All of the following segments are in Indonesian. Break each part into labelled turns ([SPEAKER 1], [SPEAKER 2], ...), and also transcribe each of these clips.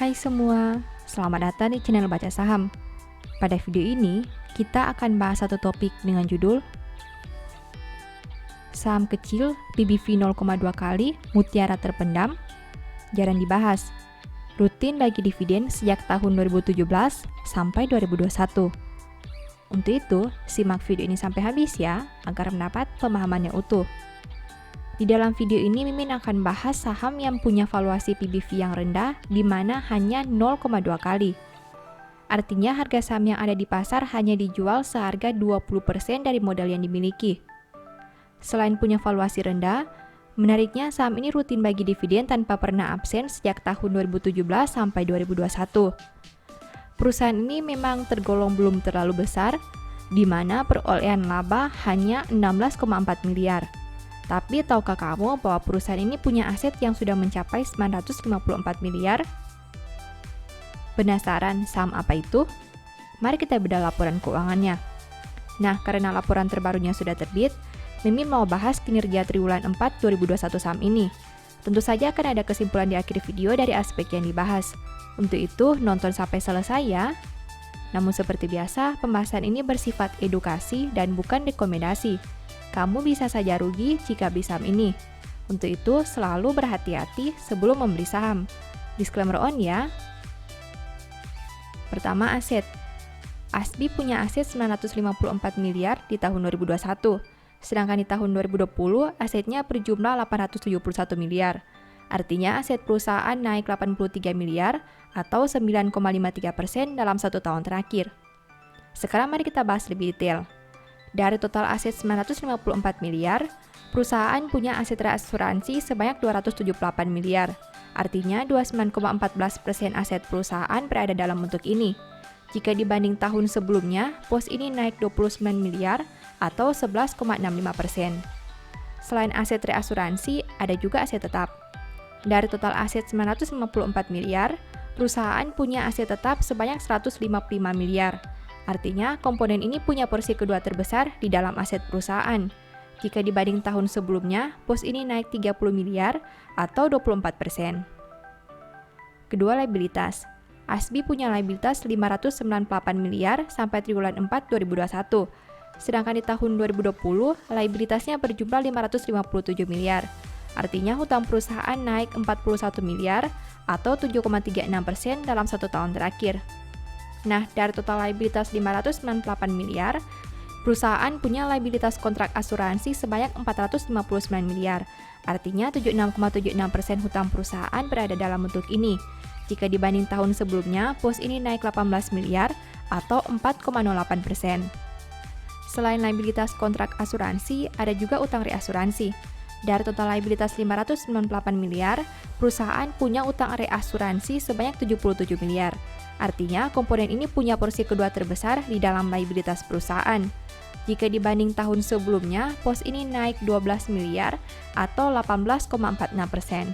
[SPEAKER 1] Hai semua, selamat datang di channel Baca Saham. Pada video ini, kita akan bahas satu topik dengan judul Saham kecil PBV 0,2 kali mutiara terpendam, jarang dibahas. Rutin bagi dividen sejak tahun 2017 sampai 2021. Untuk itu, simak video ini sampai habis ya, agar mendapat pemahaman yang utuh. Di dalam video ini, Mimin akan bahas saham yang punya valuasi PBV yang rendah, di mana hanya 0,2 kali. Artinya harga saham yang ada di pasar hanya dijual seharga 20% dari modal yang dimiliki. Selain punya valuasi rendah, menariknya saham ini rutin bagi dividen tanpa pernah absen sejak tahun 2017 sampai 2021. Perusahaan ini memang tergolong belum terlalu besar, di mana perolehan laba hanya 16,4 miliar. Tapi tahukah kamu bahwa perusahaan ini punya aset yang sudah mencapai 954 miliar? Penasaran saham apa itu? Mari kita bedah laporan keuangannya. Nah, karena laporan terbarunya sudah terbit, Mimin mau bahas kinerja triwulan 4 2021 saham ini. Tentu saja akan ada kesimpulan di akhir video dari aspek yang dibahas. Untuk itu, nonton sampai selesai ya. Namun seperti biasa, pembahasan ini bersifat edukasi dan bukan rekomendasi. Kamu bisa saja rugi jika beli saham ini. Untuk itu, selalu berhati-hati sebelum membeli saham. Disclaimer on ya. Pertama, aset. ASBI punya aset 954 miliar di tahun 2021. Sedangkan di tahun 2020, asetnya berjumlah 871 miliar. Artinya aset perusahaan naik 83 miliar atau 9,53% dalam 1 tahun terakhir. Sekarang mari kita bahas lebih detail. Dari total aset 954 miliar, perusahaan punya aset reasuransi sebanyak 278 miliar. Artinya 29,14% aset perusahaan berada dalam bentuk ini. Jika dibanding tahun sebelumnya, pos ini naik 29 miliar atau 11,65%. Selain aset reasuransi, ada juga aset tetap. Dari total aset 954 miliar, perusahaan punya aset tetap sebanyak 155 miliar. Artinya, komponen ini punya porsi kedua terbesar di dalam aset perusahaan. Jika dibanding tahun sebelumnya, pos ini naik 30 miliar atau 24%. Kedua, liabilitas. ASBI punya liabilitas 598 miliar sampai triwulan 4 2021. Sedangkan di tahun 2020, liabilitasnya berjumlah 557 miliar. Artinya, hutang perusahaan naik 41 miliar atau 7,36% dalam 1 tahun terakhir. Nah, dari total liabilitas 598 miliar, perusahaan punya liabilitas kontrak asuransi sebanyak 459 miliar. Artinya 76,76% hutang perusahaan berada dalam bentuk ini. Jika dibanding tahun sebelumnya, pos ini naik 18 miliar atau 4,08%. Selain liabilitas kontrak asuransi, ada juga utang reasuransi. Dari total liabilitas 598 miliar, perusahaan punya utang reasuransi sebanyak 77 miliar. Artinya, komponen ini punya porsi kedua terbesar di dalam liabilitas perusahaan. Jika dibanding tahun sebelumnya, pos ini naik 12 miliar atau 18,46%.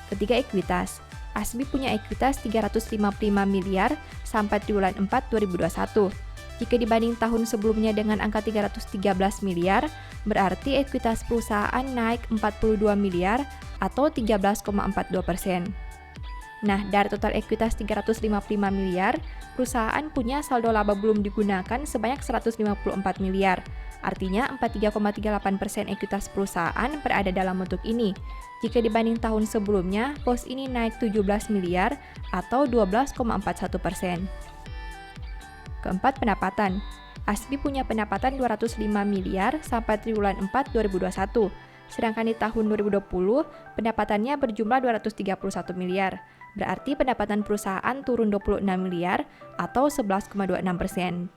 [SPEAKER 1] Ketiga, ekuitas. ASBI punya ekuitas 355 miliar sampai triwulan 4 2021. Jika dibanding tahun sebelumnya dengan angka 313 miliar, berarti ekuitas perusahaan naik 42 miliar atau 13,42%. Nah, dari total ekuitas 355 miliar, perusahaan punya saldo laba belum digunakan sebanyak 154 miliar. Artinya 43,38% ekuitas perusahaan berada dalam bentuk ini. Jika dibanding tahun sebelumnya, pos ini naik 17 miliar atau 12,41%. Keempat, pendapatan. ASBI punya pendapatan 205 miliar sampai triwulan 4 2021. Sedangkan di tahun 2020, pendapatannya berjumlah 231 miliar. Berarti pendapatan perusahaan turun 26 miliar atau 11,26%.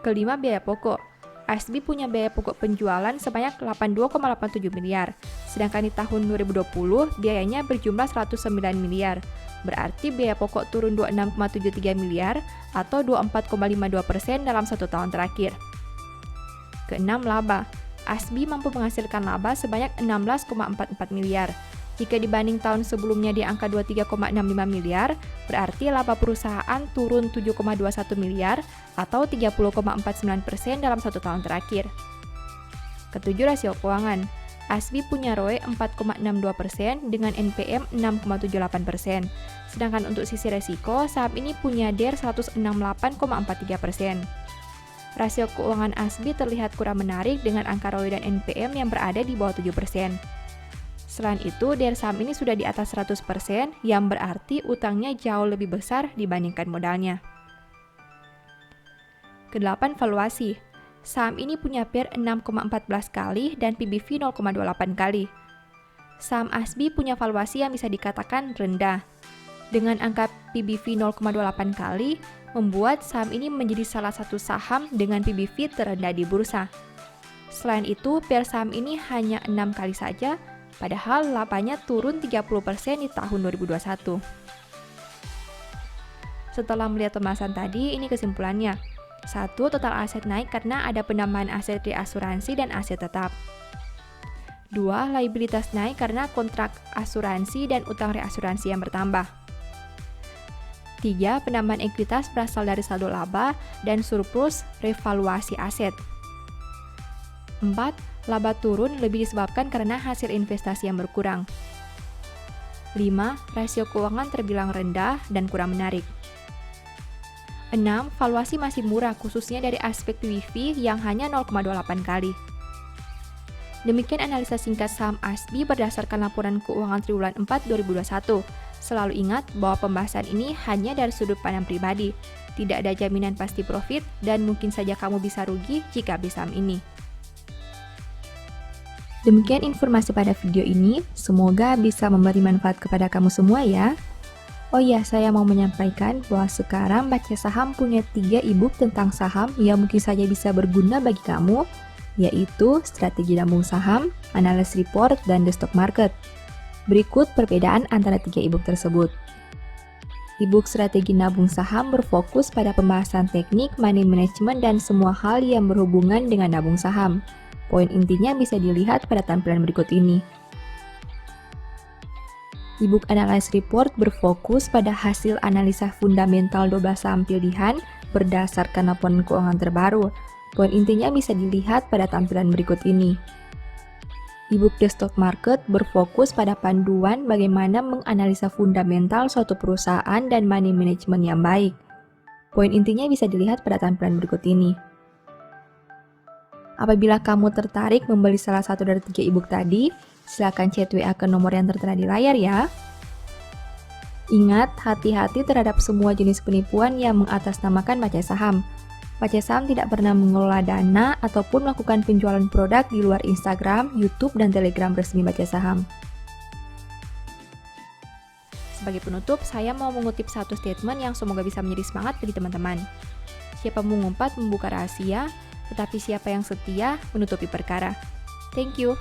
[SPEAKER 1] Kelima, biaya pokok. ASBI punya biaya pokok penjualan sebanyak 82,87 miliar. Sedangkan di tahun 2020, biayanya berjumlah 109 miliar. Berarti biaya pokok turun 26,73 miliar atau 24,52% dalam 1 tahun terakhir. Keenam, laba. ASBI mampu menghasilkan laba sebanyak 16,44 miliar. Jika dibanding tahun sebelumnya di angka 23,65 miliar, berarti laba perusahaan turun 7,21 miliar atau 30,49% dalam 1 tahun terakhir. Ketujuh, rasio keuangan. ASBI punya ROE 4,62% dengan NPM 6,78%. Sedangkan untuk sisi resiko, saham ini punya DER 168,43%. Rasio keuangan ASBI terlihat kurang menarik dengan angka ROE dan NPM yang berada di bawah 7%. Selain itu, DER saham ini sudah di atas 100%, yang berarti utangnya jauh lebih besar dibandingkan modalnya. Kedelapan, valuasi. Saham ini punya PER 6,14 kali dan PBV 0,28 kali. Saham ASBI punya valuasi yang bisa dikatakan rendah. Dengan angka PBV 0,28 kali, membuat saham ini menjadi salah satu saham dengan PBV terendah di bursa. Selain itu, PER saham ini hanya 6 kali saja, padahal labanya turun 30% di tahun 2021. Setelah melihat pembahasan tadi, ini kesimpulannya. 1. Total aset naik karena ada penambahan aset reasuransi dan aset tetap. 2. Liabilitas naik karena kontrak asuransi dan utang reasuransi yang bertambah. 3. Penambahan ekuitas berasal dari saldo laba dan surplus revaluasi aset. 4. Laba turun lebih disebabkan karena hasil investasi yang berkurang. 5. Rasio keuangan terbilang rendah dan kurang menarik. 6. Valuasi masih murah khususnya dari aspek PBV yang hanya 0,28 kali. Demikian analisa singkat saham ASBI berdasarkan laporan keuangan triwulan 4 2021. Selalu ingat bahwa pembahasan ini hanya dari sudut pandang pribadi. Tidak ada jaminan pasti profit dan mungkin saja kamu bisa rugi jika beli saham ini. Demikian informasi pada video ini, semoga bisa memberi manfaat kepada kamu semua ya. Oh iya, saya mau menyampaikan bahwa sekarang Baca Saham punya 3 e-book tentang saham yang mungkin saja bisa berguna bagi kamu, yaitu Strategi Nabung Saham, Analysis Report, dan The Stock Market. Berikut perbedaan antara 3 e-book tersebut. E-book Strategi Nabung Saham berfokus pada pembahasan teknik, money management, dan semua hal yang berhubungan dengan nabung saham. Poin intinya bisa dilihat pada tampilan berikut ini. E-book Analysis Report berfokus pada hasil analisa fundamental 12 saham pilihan berdasarkan laporan keuangan terbaru. Poin intinya bisa dilihat pada tampilan berikut ini. E-book The Stock Market berfokus pada panduan bagaimana menganalisa fundamental suatu perusahaan dan money management yang baik. Poin intinya bisa dilihat pada tampilan berikut ini. Apabila kamu tertarik membeli salah satu dari 3 e-book tadi, silakan chat WA ke nomor yang tertera di layar ya. Ingat, hati-hati terhadap semua jenis penipuan yang mengatasnamakan Baca Saham. Baca Saham tidak pernah mengelola dana ataupun melakukan penjualan produk di luar Instagram, YouTube, dan Telegram resmi Baca Saham. Sebagai penutup, saya mau mengutip satu statement yang semoga bisa menjadi semangat bagi teman-teman. Siapa mengumpat membuka rahasia, tetapi siapa yang setia menutupi perkara. Thank you.